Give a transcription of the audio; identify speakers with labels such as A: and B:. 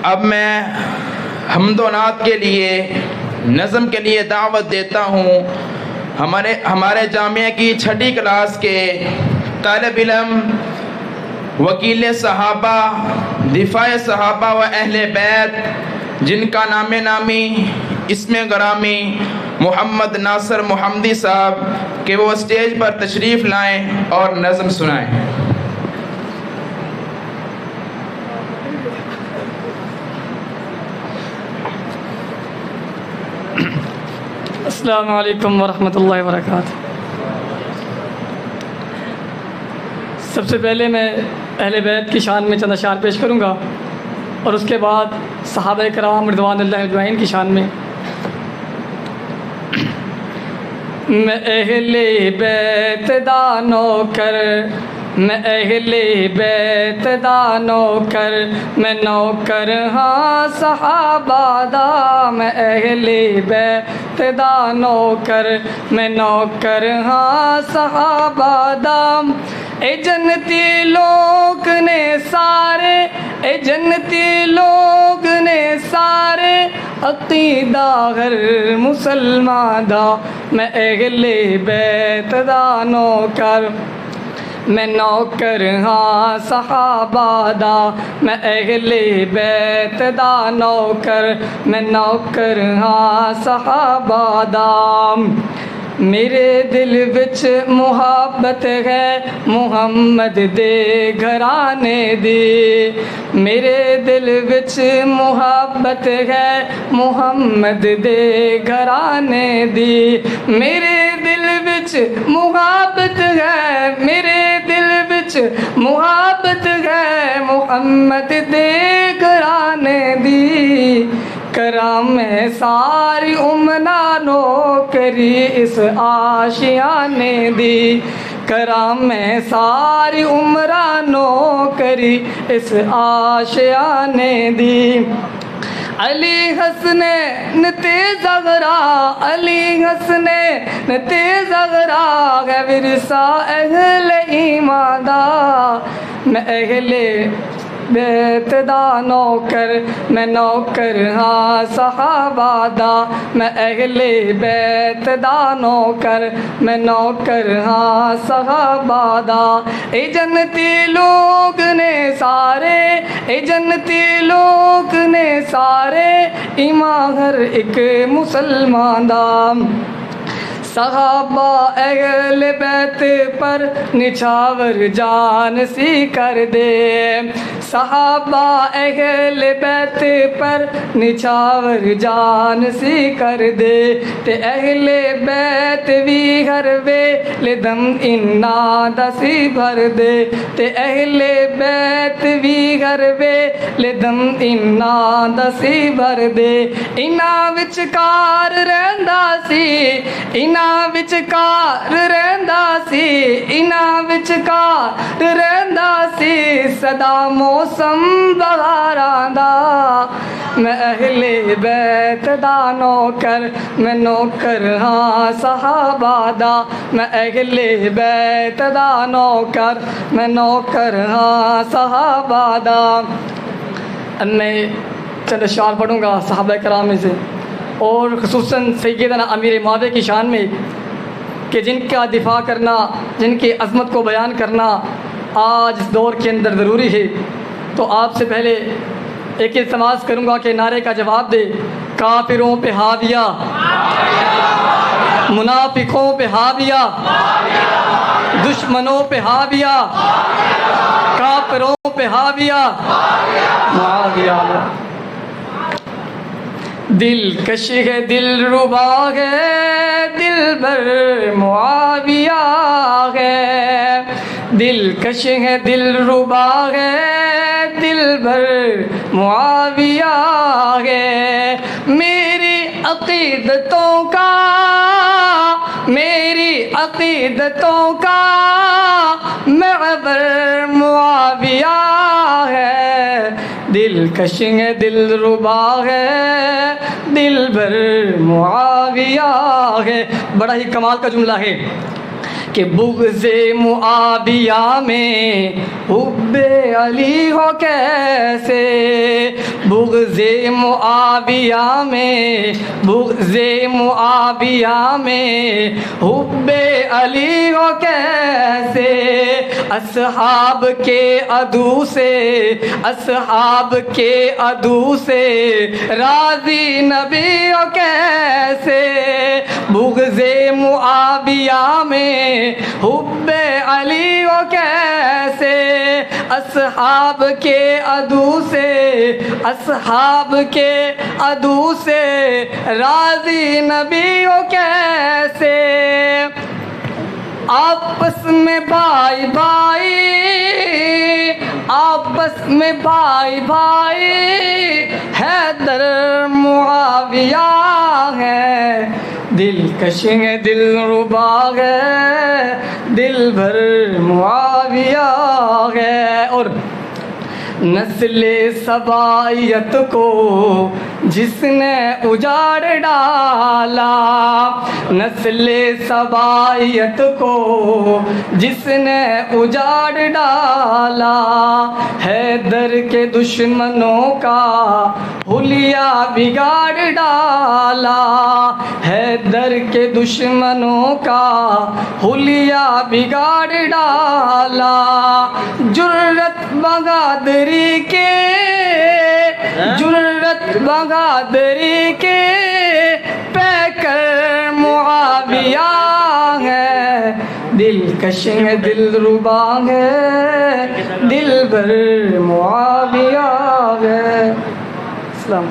A: अब मैं हम्दोनात के लिए नज़म के लिए दावत देता हूँ हमारे जामिया की छठी क्लास के तालिब इल्म, वकील सहाबा, दिफाए सहाबा व अहले बैत, जिनका नामे नामी इसमें गरामी मोहम्मद नासिर मोहम्मदी साहब के वो स्टेज पर तशरीफ़ लाएं और नज़म सुनाएं।
B: अस्सलामु अलैकुम वरहमतुल्लाहि वबरकातुहू। सबसे पहले मैं अहले बैत की शान में चंद अशार पेश करूँगा और उसके बाद सहाबा किराम रिज़वानुल्लाहि अजमईन की शान में। मैं अहले बैत दा नौकर, मैं अहले बैत दा नौकर, मैं नौकर हाँ सहाबा दा। मैं अहले बैत दा नौकर, मैं नौकर हाँ सहाबा दा। ए जन्नती लोग ने सारे, ए जन्नती लोग ने सारे, अक़ीदा हर मुसलमान दा। मैं अहले बैत दा नौकर, मैं नौकर हाँ सहाबा दा। मैं अहले बैत दा नौकर, मैं नौकर हाँ सहाबा दा। मेरे दिल विच मुहब्बत है मुहम्मद दे घराने दी। मेरे दिल विच मुहब्बत है मुहम्मद दे घराने दी। मेरे दिल विच मुहब्बत है, मेरे दिल विच मुहब्बत है मुहम्मद दे घराने दी। कराम में सारी उमना नौकरी इस आशियाने दी। कराम में सारी उमरा नौकरी इस आशियाने दी। अली हसने नते ज़गरा, अली हसने नते ज़गरा है विरसा अहले ईमान दा। मैं अहले बैत दा नौकर, मैं नौकर हाँ सहाबा दा। मैं अहले बैत दा नौकर, मैं नौकर हाँ सहाबा दा। ए जन्नती लोग ने सारे, ए जन्नती लोग ने सारे, ईमान हर एक मुसलमान दा। सहाबा अहले बैत पर निछावर जान सी कर दे। सहाबा अहले बैत पर निछावर जान सी कर दे। ते अहले बैत भी हर वेले दम इन्ना दसी भर दे। ते अहले बैत भी हर वेले दम इन्ना दसी भर दे। इना विचकार रहंदा सी, इना विचकार रहंदा सी, इना विचकार रहंदा सी सदा मौसम बहारां दा। मैं अहले बैत दा नौकर, मैं नौकर हाँ सहाबा दा। मैं अहले बैत दा नौकर, मैं नौकर हाँ सहाबा दा। मैं चंद अशार पढ़ूँगा सहाबा किराम में से और ख़ुसूसन सैयदना अमीर मावे की शान में कि जिनका दिफा करना, जिनकी अज़मत को बयान करना आज इस दौर के अंदर ज़रूरी है। तो आपसे पहले एक इल्तिमास करूँगा कि नारे का जवाब दे। काफिरों पे हाविया, मुनाफिकों पे हाविया, दुश्मनों पे हाविया, काफिरों पे हाविया, मुआविया। दिल कश है दिल रुबा है दिल भर मुआविया है। दिल कश है दिल रुबा है दिल भर मुआविया है। मेरी अक़ीदतों का, मेरी अक़ीदतों का महबर मुआविया है। दिल कश है दिल रुबा है दिल भर मुआविया है। बड़ा ही कमाल का जुमला है कि बुग़्ज़े मुआविया में हुब्बे अली हो कैसे, बुग़्ज़े मुआविया में, बुग़्ज़े मुआविया में हुब्बे अली हो कैसे, असहाब के अदू से, असहाब के अदू से राज़ी नबी हो कैसे, बुग़्ज़े मुआविया में हुब्बे अली हो कैसे, असहाब के अदू से, असहाब के अदू से राज़ी नबी हो कैसे, आपस में भाई भाई, आपस में भाई भाई हैदर मुआविया है, दिलकश है दिलरुबा है, दिल भर मुआविया है। और नस्ले सबायत को जिसने उजाड़ डाला, नस्ले सबायत को जिसने उजाड़ डाला, हैदर के दुश्मनों का हुलिया बिगाड़ डाला, हैदर के दुश्मनों का हुलिया बिगाड़ डाला, जुर्रत बगादरी के, जुर्रत बगादरी के पैकर मुआविया है, दिलकश है दिलरुबा है, दिल भर मुआविया है। अस्सलाम।